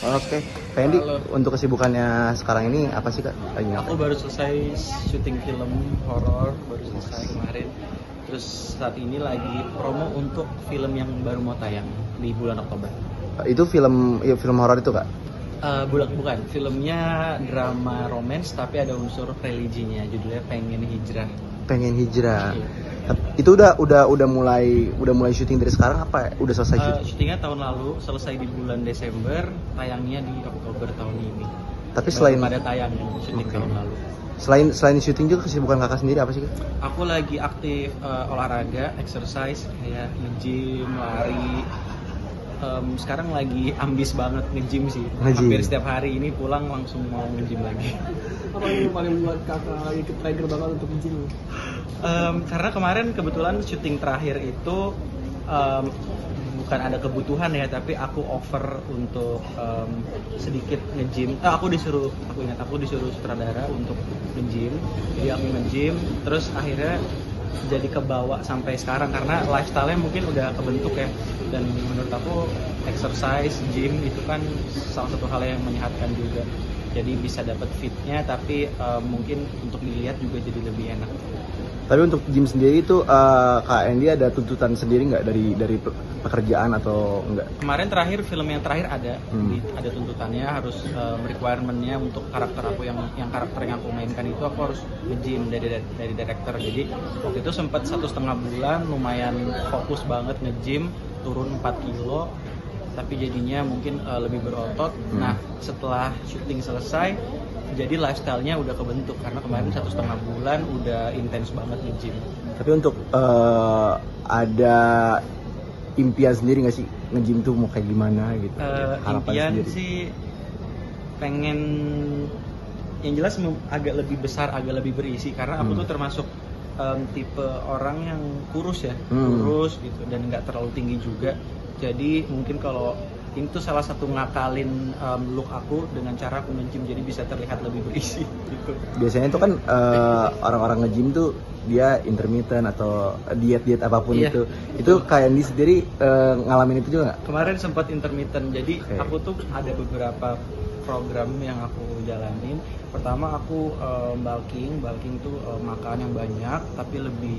Oke, Pak Endi, Halo. untuk kesibukannya sekarang ini apa sih Kak? Lagi Aku ngapain? baru selesai syuting film horor, baru selesai kemarin. Terus saat ini lagi promo untuk film yang baru mau tayang di bulan Oktober. Itu film horor itu Kak? Bukan, filmnya drama romance tapi ada unsur religinya. Judulnya Pengen Hijrah. Pengen hijrah. Iya. Itu udah mulai syuting dari sekarang apa udah selesai syuting? Syutingnya tahun lalu, selesai di bulan Desember, tayangnya di Oktober tahun ini. Tapi Baru selain pada tayang syuting tahun lalu. selain syuting juga kesibukan Kakak sendiri apa sih Kak? Aku lagi aktif olahraga, exercise kayak nge-gym, lari. Sekarang lagi ambis banget nge-gym sih. Nge-gym. Hampir setiap hari ini pulang langsung mau nge-gym lagi. Apa yang paling buat kakak ikut trigger banget untuk gym? Karena kemarin kebetulan syuting terakhir itu bukan ada kebutuhan ya, tapi aku offer untuk sedikit nge-gym. Aku disuruh sutradara untuk nge-gym. Jadi aku nge-gym, terus akhirnya jadi kebawa sampai sekarang karena lifestyle-nya mungkin udah kebentuk ya. Dan menurut aku exercise, gym itu kan salah satu hal yang menyehatkan juga. Jadi bisa dapat fitnya, tapi mungkin untuk dilihat juga jadi lebih enak. Tapi untuk gym sendiri itu Kak Endi ada tuntutan sendiri nggak dari pekerjaan atau enggak? Kemarin film yang terakhir ada tuntutannya, harus requirement-nya untuk karakter aku yang karakter yang aku mainkan itu aku harus nge-gym dari director. Jadi waktu itu sempat 1,5 bulan lumayan fokus banget nge-gym, turun 4 kilo, tapi jadinya mungkin lebih berotot. Nah setelah syuting selesai, jadi lifestyle-nya udah kebentuk karena kemarin 1,5 bulan udah intens banget nge-gym. Tapi untuk ada impian sendiri nggak sih nge-gym tuh mau kayak gimana gitu? Impian sendiri. sih pengen yang jelas agak lebih besar, agak lebih berisi karena aku tuh termasuk tipe orang yang kurus ya, kurus gitu dan nggak terlalu tinggi juga. Jadi mungkin kalau ini tuh salah satu ngakalin look aku dengan cara aku nge-gym jadi bisa terlihat lebih berisi gitu. Biasanya itu kan orang-orang nge-gym tuh dia intermittent atau diet apapun Iya. itu kayak Andi sendiri ngalamin itu juga nggak? Kemarin sempat intermittent, jadi Oke. aku tuh ada beberapa program yang aku jalanin. Pertama aku bulking tuh makan yang banyak tapi lebih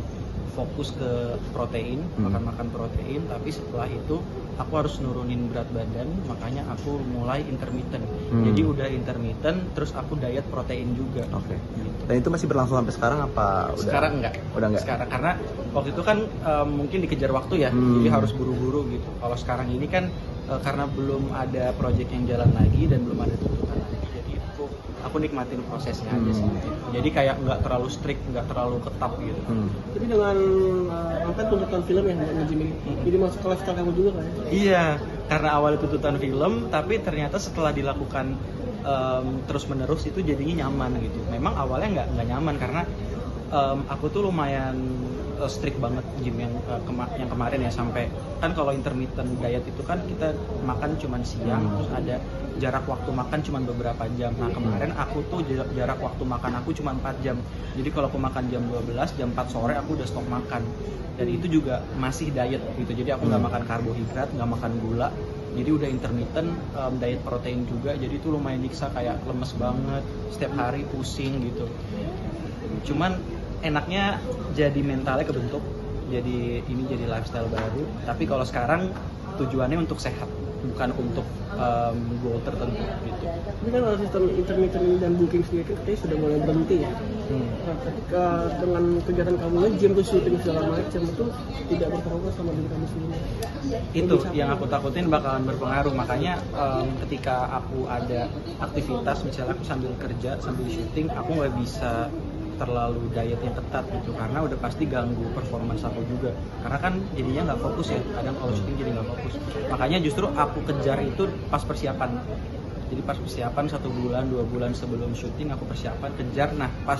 fokus ke protein, makan protein. Tapi setelah itu aku harus nurunin berat badan, makanya aku mulai intermittent. Jadi udah intermittent, terus aku diet protein juga. Oke. Gitu. Dan itu masih berlangsung sampai sekarang apa udah? Sekarang enggak. Udah enggak? Sekarang karena waktu itu kan mungkin dikejar waktu ya, jadi harus buru-buru gitu. Kalau sekarang ini kan karena belum ada project yang jalan lagi dan belum ada tuntutan lagi, jadi aku nikmatin prosesnya aja sih. Jadi kayak nggak terlalu strict, nggak terlalu ketat gitu. Tapi dengan angkat tuntutan film yang nge-gym ini, jadi masuk ke lifestyle kamu juga kan? Iya, karena awalnya tuntutan film, tapi ternyata setelah dilakukan terus-menerus itu jadinya nyaman gitu. Memang awalnya nggak nyaman karena aku tuh lumayan strict banget gym yang kemarin ya, sampai kan kalau intermittent diet itu kan kita makan cuman siang, terus ada jarak waktu makan cuman beberapa jam. Nah kemarin aku tuh jarak waktu makan aku cuma 4 jam. Jadi kalau aku makan jam 12, jam 4 sore aku udah stop makan. Dan itu juga masih diet gitu. Jadi aku nggak makan karbohidrat, nggak makan gula. Jadi udah intermittent, diet protein juga. Jadi itu lumayan nyiksa, kayak lemes banget, setiap hari pusing gitu. Cuman enaknya jadi mentalnya kebentuk. Jadi ini jadi lifestyle baru. Tapi kalau sekarang tujuannya untuk sehat, bukan untuk goal tertentu gitu. Tapi kan kalau sistem intermittent dan booking sendiri kan kayaknya sudah mulai berhenti ya. Nah, ketika dengan kegiatan kamu nge-gym terus syuting segala macam itu tidak berpengaruh sama diri kamu sendiri. Itu yang aku takutin bakalan berpengaruh. Makanya ketika aku ada aktivitas, misalnya aku sambil kerja, sambil syuting, aku nggak bisa terlalu diet yang ketat gitu karena udah pasti ganggu performance aku juga, karena kan jadinya nggak fokus ya, kadang kalau syuting jadi nggak fokus. Makanya justru aku kejar itu pas persiapan. Jadi pas persiapan 1 bulan 2 bulan sebelum syuting aku persiapan kejar. Nah pas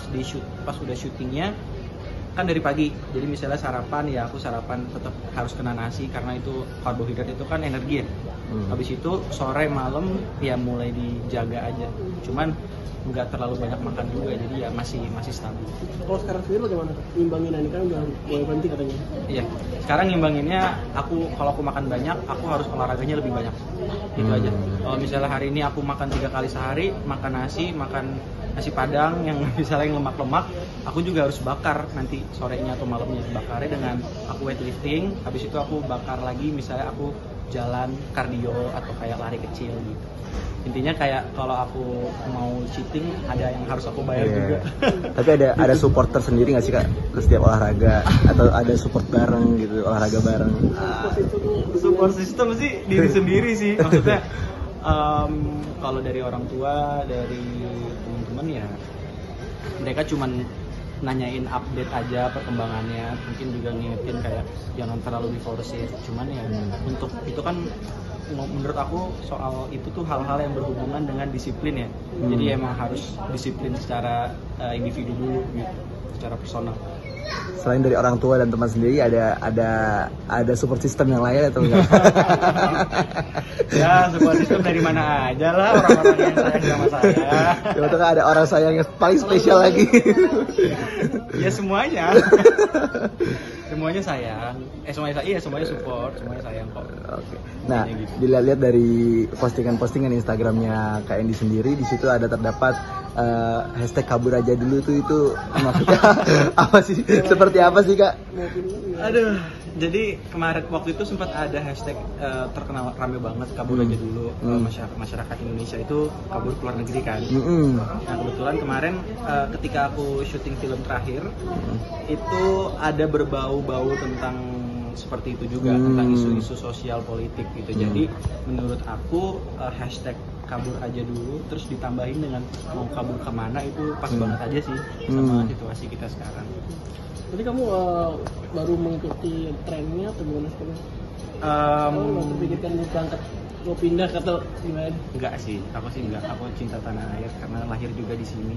udah syutingnya kan dari pagi, jadi misalnya sarapan ya aku sarapan tetap harus kena nasi karena itu karbohidrat itu kan energi ya. Habis itu sore malam ya mulai dijaga aja, cuman nggak terlalu banyak makan juga, jadi ya masih stabil. Kalau sekarang sendiri bagaimana? Imbangin ini kan udah mulai berhenti katanya. Iya, sekarang ngimbanginnya kalau aku makan banyak, aku harus olahraganya lebih banyak. Itu aja. Kalau misalnya hari ini aku makan 3 kali sehari, makan nasi padang yang misalnya yang lemak-lemak, aku juga harus bakar nanti sorenya atau malamnya. Bakarnya dengan aku weightlifting, habis itu aku bakar lagi misalnya aku jalan kardio atau kayak lari kecil gitu. Intinya kayak kalau aku mau cheating ada yang harus aku bayar juga. Tapi ada supporter sendiri nggak sih Kak ke setiap olahraga, atau ada support bareng gitu, olahraga bareng? Support system sih diri sendiri sih, maksudnya kalau dari orang tua, dari teman-teman ya mereka cuman nanyain update aja perkembangannya, mungkin juga ngingetin kayak jangan terlalu diforsir, cuman ya untuk itu kan menurut aku soal itu tuh hal-hal yang berhubungan dengan disiplin ya. Jadi emang harus disiplin secara individu dulu gitu, secara personal. Selain dari orang tua dan teman sendiri, ada support system yang lain atau enggak? Ya, support system dari mana aja lah, orang-orang yang sayang sama saya. Ya betul, ada orang sayang yang paling spesial lagi. Ya semuanya. Semuanya sayang. Semuanya support, semuanya sayang kok. Oke. Nah, dilihat dari postingan-postingan Instagramnya Kak Andy sendiri, di situ ada terdapat hashtag kabur aja dulu tuh, itu maksudnya apa sih? Seperti apa sih Kak? Aduh, jadi kemarin waktu itu sempat ada hashtag terkenal rame banget kabur aja dulu. Masyarakat Indonesia itu kabur keluar negeri kan. Nah kebetulan kemarin ketika aku syuting film terakhir itu ada berbau-bau tentang seperti itu juga, tentang isu-isu sosial politik gitu. Jadi menurut aku hashtag kabur aja dulu terus ditambahin dengan mau kabur kemana itu pas banget aja sih sama situasi kita sekarang. Jadi kamu baru mengikuti trennya atau gimana sekarang? Mau pikirkan mau pindah atau gimana? Enggak sih, aku cinta tanah air karena lahir juga di sini.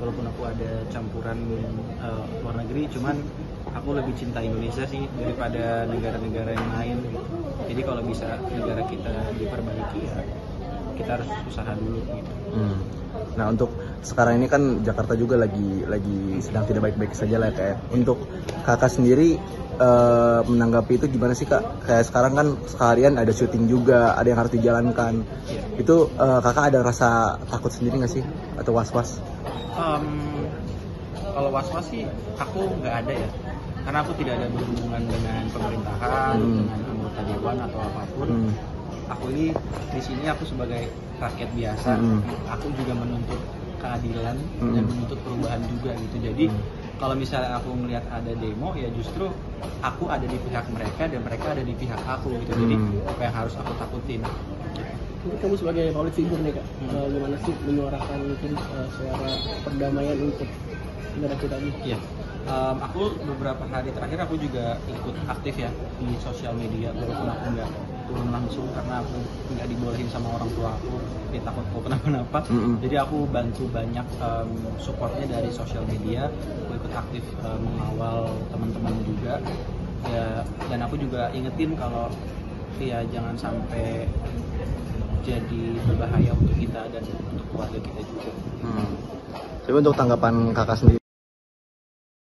Walaupun aku ada campuran luar negeri, cuman aku lebih cinta Indonesia sih daripada negara-negara yang lain. Jadi kalau bisa negara kita diperbaiki ya kita harus usaha dulu gitu. Nah untuk sekarang ini kan Jakarta juga lagi sedang tidak baik-baik saja lah Kak. Untuk Kakak sendiri menanggapi itu gimana sih Kak? Kayak sekarang kan sekalian ada syuting juga, ada yang harus dijalankan. Itu Kakak ada rasa takut sendiri nggak sih? Atau was-was? Kalau was-was sih aku nggak ada ya. Karena aku tidak ada berhubungan dengan pemerintahan, dengan anggota dewan atau apapun. Aku ini di sini aku sebagai rakyat biasa, aku juga menuntut keadilan dan menuntut perubahan juga gitu. Jadi kalau misalnya aku melihat ada demo ya justru aku ada di pihak mereka dan mereka ada di pihak aku gitu. Jadi apa yang harus aku takutin? Jadi kamu sebagai public figure nih Kak, gimana sih menyuarakan mungkin suara perdamaian untuk negara kita ini? Iya. Aku beberapa hari terakhir aku juga ikut aktif ya di sosial media, walaupun aku nggak turun langsung karena aku nggak dibolehin sama orang tua aku, dia takut aku kenapa-napa. Jadi aku bantu banyak supportnya dari sosial media, aku ikut aktif mengawal teman-teman juga ya, dan aku juga ingetin kalau ya jangan sampai jadi berbahaya untuk kita dan untuk keluarga kita juga. Tapi untuk tanggapan Kakak sendiri